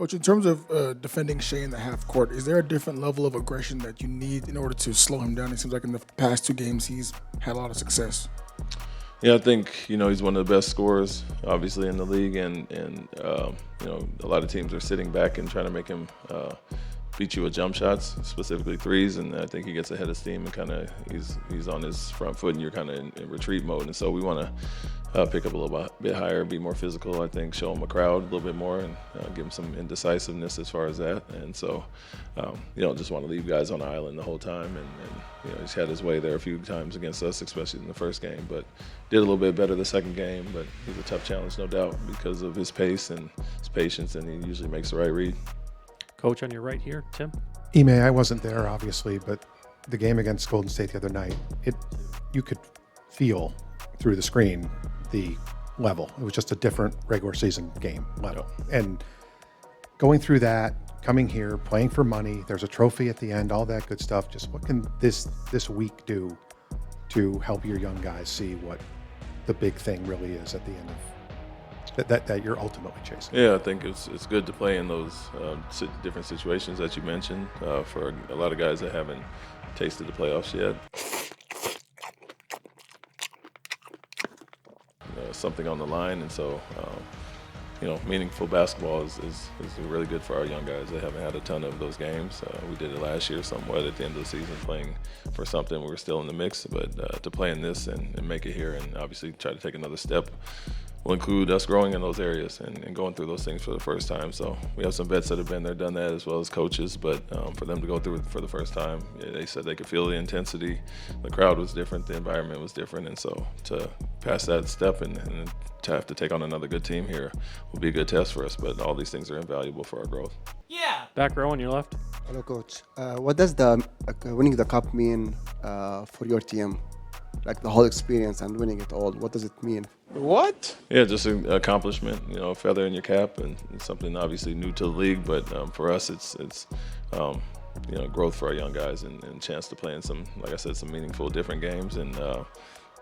Coach, in terms of defending Shea in the half court, is there a different level of aggression that you need in order to slow him down? It seems like in the past 2 games he's had a lot of success. Yeah, I think he's one of the best scorers, obviously, in the league, and a lot of teams are sitting back and trying to make him beat you with jump shots, specifically threes, and I think he gets ahead of steam and kind of he's on his front foot, and you're kind of in retreat mode, and so we want to pick up a little bit higher, be more physical. I think show him a crowd a little bit more, and give him some indecisiveness as far as that, and so just want to leave guys on the island the whole time, and he's had his way there a few times against us, especially in the first game, but did a little bit better the second game, but he's a tough challenge, no doubt, because of his pace and his patience, and he usually makes the right read. Coach, on your right here, Tim. Ime, I wasn't there, obviously, but the game against Golden State the other night, you could feel through the screen the level. It was just a different regular season game level. And going through that, coming here, playing for money, there's a trophy at the end, all that good stuff. Just what can this week do to help your young guys see what the big thing really is at the end of that you're ultimately chasing? Yeah, I think it's good to play in those different situations that you mentioned for a lot of guys that haven't tasted the playoffs yet. Something on the line, and so meaningful basketball is really good for our young guys that haven't had a ton of those games. We did it last year somewhat at the end of the season, playing for something. We were still in the mix, but to play in this and make it here, and obviously try to take another step, will include us growing in those areas and going through those things for the first time. So we have some vets that have been there, done that, as well as coaches, but for them to go through it for the first time, they said they could feel the intensity. The crowd was different, the environment was different, and so to pass that step and to have to take on another good team here will be a good test for us, but all these things are invaluable for our growth. Yeah. Back row on your left. Hello, Coach. What does the winning the cup mean for your team? Like the whole experience and winning it all, what does it mean? What? Yeah, just an accomplishment, a feather in your cap, and something obviously new to the league, but for us it's growth for our young guys and chance to play in some, like I said, some meaningful different games, and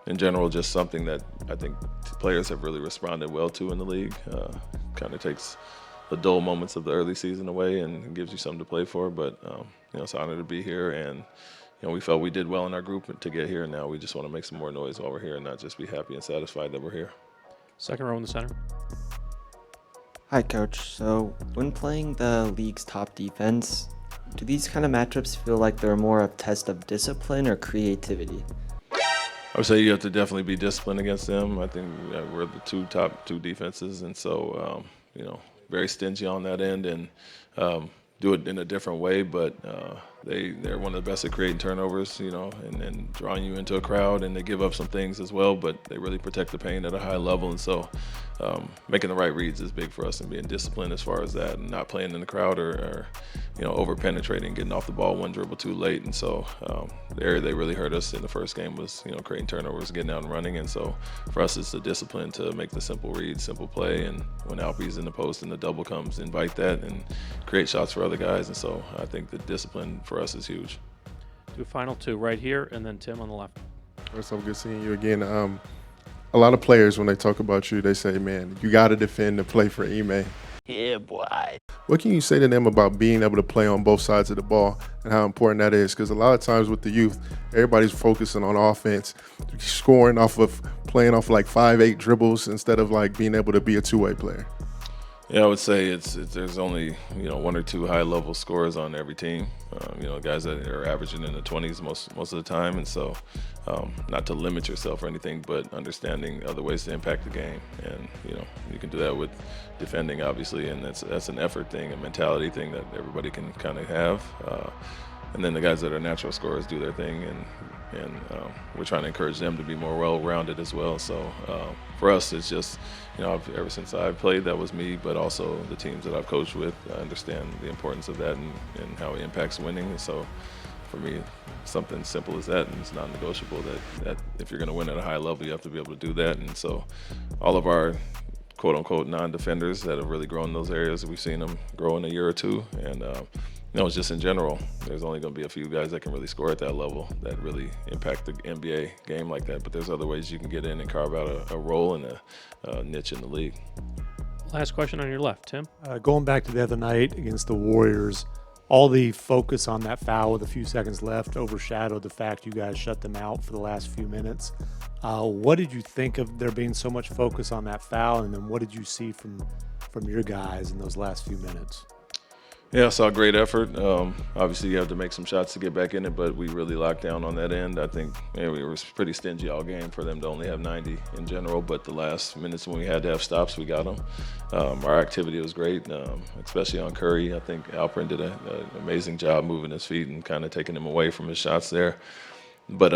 in general just something that I think players have really responded well to in the league. Kind of takes the dull moments of the early season away and gives you something to play for, but it's an honor to be here, and we felt we did well in our group to get here, and now we just want to make some more noise while we're here and not just be happy and satisfied that we're here. Second row in the center. Hi, Coach. So when playing the league's top defense, do these kind of matchups feel like they're more a test of discipline or creativity? I would say you have to definitely be disciplined against them. I think we're the top two defenses, and so very stingy on that end, and do it in a different way, but they're one of the best at creating turnovers, and drawing you into a crowd, and they give up some things as well, but they really protect the paint at a high level, and so making the right reads is big for us, and being disciplined as far as that, and not playing in the crowd or over penetrating, getting off the ball one dribble too late, and so the area they really hurt us in the first game was creating turnovers, getting out and running, and so for us it's the discipline to make the simple read, simple play, and when Alpe's in the post and the double comes, invite that and create shots for other guys, and so I think the discipline for us is huge. Do final two right here, and then Tim on the left. First off, good seeing you again. A lot of players, when they talk about you, they say, man, you got to defend and play for Ime. Yeah, boy. What can you say to them about being able to play on both sides of the ball and how important that is? Because a lot of times with the youth, everybody's focusing on offense, scoring off of playing off like 5-8 dribbles instead of like being able to be a two-way player. Yeah, I would say there's only one or two high-level scorers on every team. Guys that are averaging in the 20s most of the time, and so not to limit yourself or anything, but understanding other ways to impact the game. And you can do that with defending, obviously, and that's an effort thing, a mentality thing that everybody can kind of have. And then the guys that are natural scorers do their thing, and we're trying to encourage them to be more well-rounded as well. So for us, it's just, ever since I've played, that was me, but also the teams that I've coached with, I understand the importance of that and how it impacts winning. And so for me, something simple as that, and it's non-negotiable that if you're going to win at a high level, you have to be able to do that. And so all of our quote-unquote non-defenders that have really grown in those areas, we've seen them grow in a year or two, and it's just in general, there's only going to be a few guys that can really score at that level that really impact the NBA game like that. But there's other ways you can get in and carve out a role and a niche in the league. Last question on your left, Tim. Going back to the other night against the Warriors, all the focus on that foul with a few seconds left overshadowed the fact you guys shut them out for the last few minutes. What did you think of there being so much focus on that foul, and then what did you see from your guys in those last few minutes? Yeah, I saw a great effort. Obviously, you have to make some shots to get back in it, but we really locked down on that end. I think we were pretty stingy all game for them to only have 90 in general, but the last minutes when we had to have stops, we got them. Our activity was great, especially on Curry. I think Alperen did an amazing job moving his feet and kind of taking him away from his shots there. But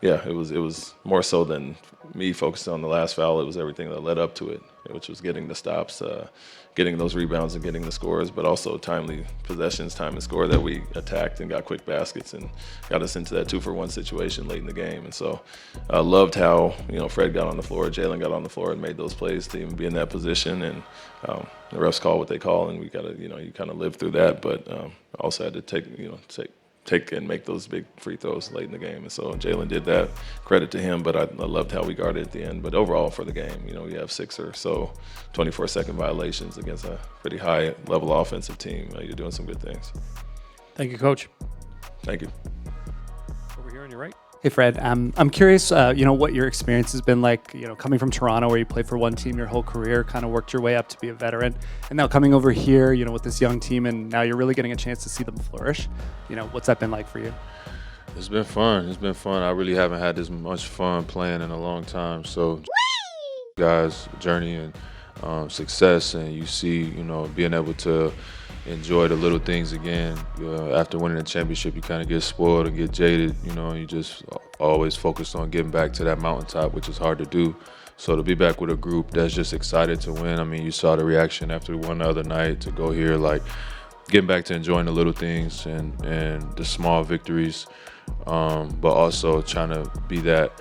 yeah, it was more so than me focusing on the last foul. It was everything that led up to it, which was getting the stops, getting those rebounds and getting the scores, but also timely possessions, time and score that we attacked and got quick baskets and got us into that 2-for-1 situation late in the game. And so I loved how, Fred got on the floor, Jalen got on the floor and made those plays to even be in that position. And the refs call what they call, and we got to, you kind of live through that. But also had to take and make those big free throws late in the game. And so Jalen did that. Credit to him, but I loved how we guarded at the end. But overall for the game, we have 6 or so 24-second violations against a pretty high-level offensive team. You're doing some good things. Thank you, Coach. Thank you. Over here on your right. Hey, Fred. I'm curious, what your experience has been like, coming from Toronto where you played for one team your whole career, kind of worked your way up to be a veteran, and now coming over here, with this young team, and now you're really getting a chance to see them flourish. What's that been like for you? It's been fun. It's been fun. I really haven't had this much fun playing in a long time. So, guys' journey and success, and you see, being able to enjoy the little things again. After winning a championship, you kind of get spoiled and get jaded, and you just always focused on getting back to that mountaintop, which is hard to do. So to be back with a group that's just excited to win, I mean, you saw the reaction after one the other night to go here, like getting back to enjoying the little things and the small victories, but also trying to be that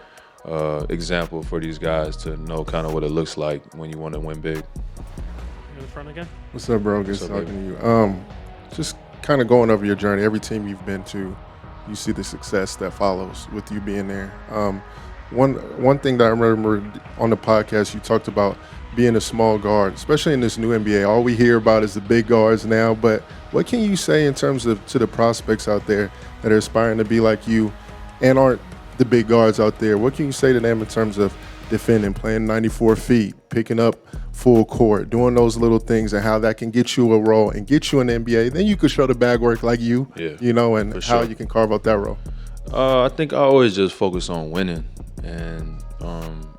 example for these guys to know kind of what it looks like when you want to win big. In the front again. What's up, bro? Good talking to you. Just kind of going over your journey. Every team you've been to, you see the success that follows with you being there. One thing that I remember on the podcast, you talked about being a small guard, especially in this new NBA. All we hear about is the big guards now. But what can you say in terms of to the prospects out there that are aspiring to be like you and aren't the big guards out there? What can you say to them in terms of defending, playing 94 feet, picking up full court, doing those little things, and how that can get you a role and get you in the NBA? Then you could show the bag work like you, and how you can carve out that role. I think I always just focus on winning, and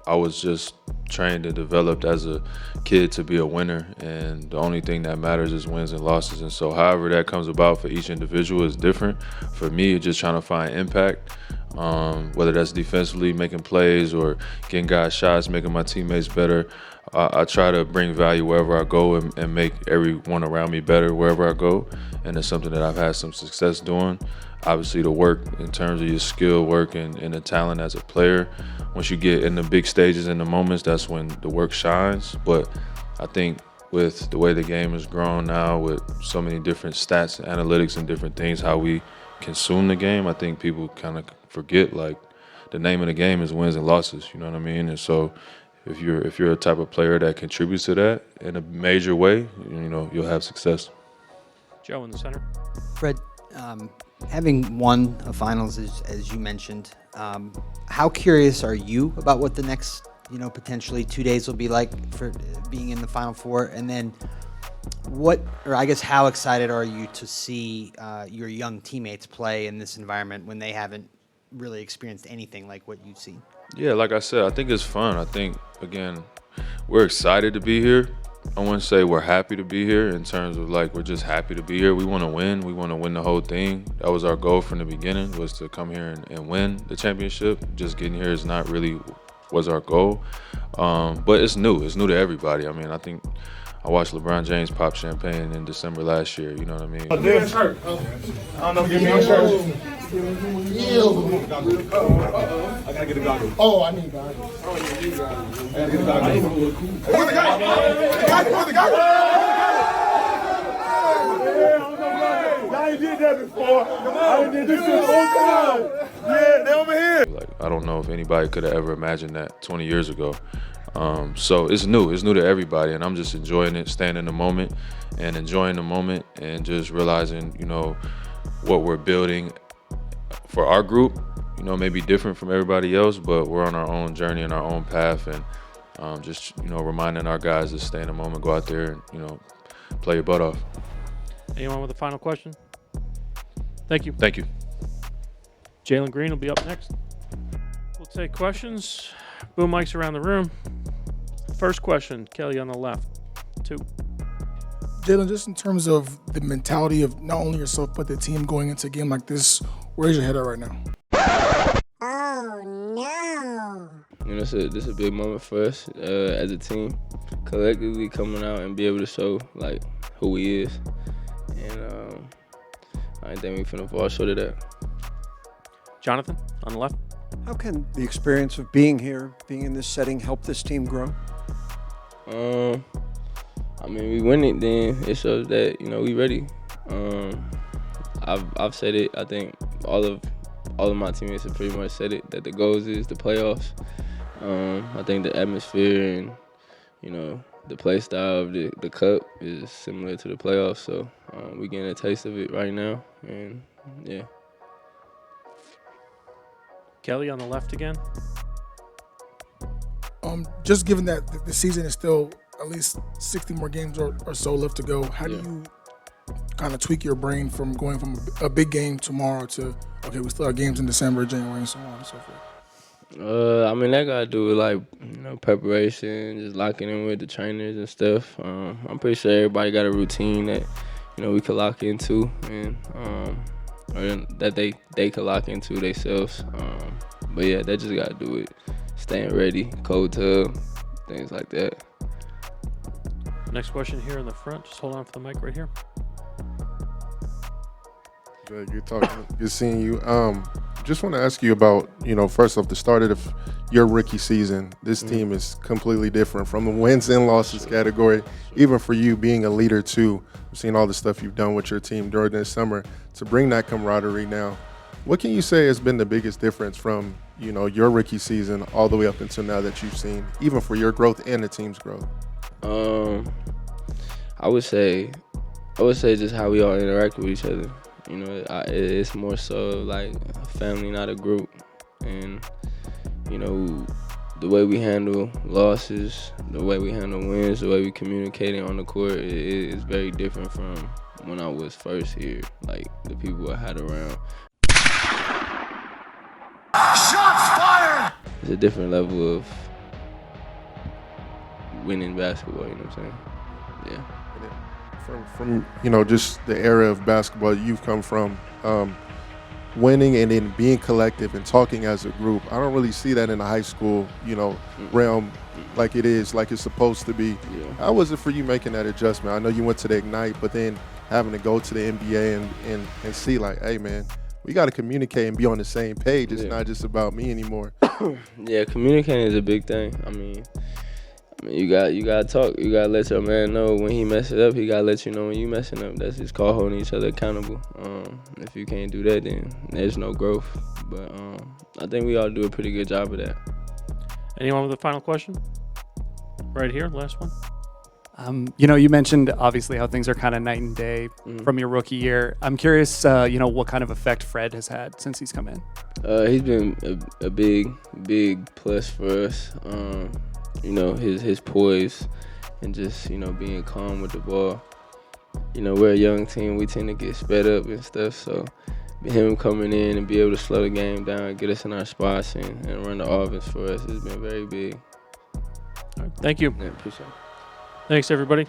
I was just trained and developed as a kid to be a winner, and the only thing that matters is wins and losses. And so however that comes about for each individual is different. For me, just trying to find impact, whether that's defensively, making plays, or getting guys shots, making my teammates better. I try to bring value wherever I go and make everyone around me better wherever I go, and it's something that I've had some success doing. Obviously, the work in terms of your skill work and the talent as a player, once you get in the big stages and the moments, that's when the work shines. But I think with the way the game has grown now, with so many different stats, analytics, and different things, how we consume the game, I think people kind of forget, like, the name of the game is wins and losses, you know what I mean? And so if you're a type of player that contributes to that in a major way, you'll have success. Joe in the center. Fred, having won a finals, as you mentioned, how curious are you about what the next, potentially 2 days will be like for being in the Final Four? And then how excited are you to see your young teammates play in this environment when they haven't really experienced anything like what you've seen? Yeah, like I said, I think it's fun. I think, again, we're excited to be here. I wouldn't say we're happy to be here in terms of, like, we're just happy to be here. We want to win. We want to win the whole thing. That was our goal from the beginning, was to come here and win the championship. Just getting here is not really was our goal. But it's new. It's new to everybody. I mean, I think I watched LeBron James pop champagne in December last year. You know what I mean? Give me a shirt. I don't know. Give me a shirt. I gotta get a goggle. Oh, I need goggles. I gotta get a goggle. Where's the goggle? Where's the goggle? I ain't did that before. I ain't did this shit the whole time. Yeah, they over here. Like, I don't know if anybody could have ever imagined that 20 years ago. So it's new. It's new to everybody, and I'm just enjoying it, staying in the moment and enjoying the moment and just realizing, you know, what we're building for our group, you know, may be different from everybody else, but we're on our own journey and our own path, and just, you know, reminding our guys to stay in the moment, go out there and, you know, play your butt off. Anyone with a final question? Thank you. Thank you. Jalen Green will be up next. We'll take questions. Boom mics around the room. First question, Kelly on the left. 2. Jalen, just in terms of the mentality of not only yourself but the team going into a game like this, where's your head at right now? Oh no! You know, this is a big moment for us as a team, collectively coming out and be able to show like who we is, and I think we finna fall short of that. Jonathan on the left. How can the experience of being here, being in this setting, help this team grow? I mean, we win it, then it shows that, you know, we ready. I've said it. I think all of my teammates have pretty much said it, that the goals is the playoffs. I think the atmosphere and, you know, the play style of the cup is similar to the playoffs. So we're getting a taste of it right now, and yeah. Kelly on the left again. Just given that the season is still at least 60 more games or so left to go, how do you kind of tweak your brain from going from a big game tomorrow to, okay, we still have games in December, January, and so on and so forth? I mean, that got to do with, like, you know, preparation, just locking in with the trainers and stuff. I'm pretty sure everybody got a routine that, you know, we could lock into, and or that they could lock into themselves. But yeah, that just got to do with staying ready, cold tub, things like that. Next question here in the front. Just hold on for the mic right here. Good, good talking. Good seeing you. Just want to ask you about, you know, first off, the start of your rookie season. This team is completely different from the wins and losses category. Even for you being a leader too, I've seen all the stuff you've done with your team during this summer to bring that camaraderie now. What can you say has been the biggest difference from, you know, your rookie season all the way up until now that you've seen, even for your growth and the team's growth? I would say just how we all interact with each other. You know, it's more so like a family, not a group. And, you know, the way we handle losses, the way we handle wins, the way we communicating on the court is very different from when I was first here. Like, the people I had around. Shots fired! It's a different level of winning basketball, you know what I'm saying? Yeah. From you know, just the era of basketball you've come from, winning and then being collective and talking as a group. I don't really see that in the high school, you know, realm like it is, like it's supposed to be. Yeah. How was it for you making that adjustment? I know you went to the Ignite, but then having to go to the NBA and see like, hey man, we got to communicate and be on the same page. It's not just about me anymore. Yeah, communicating is a big thing. I mean, you gotta talk. You gotta let your man know when he messes up. He gotta let you know when you messing up. That's just called holding each other accountable. If you can't do that, then there's no growth. But I think we all do a pretty good job of that. Anyone with a final question? Right here, last one. You know, you mentioned obviously how things are kind of night and day from your rookie year. I'm curious, you know, what kind of effect Fred has had since he's come in. He's been a big plus for us. You know, his poise and just, you know, being calm with the ball. You know, we're a young team. We tend to get sped up and stuff. So him coming in and be able to slow the game down, get us in our spots and run the offense for us has been very big. All right, thank you. Yeah, appreciate it. Thanks, everybody.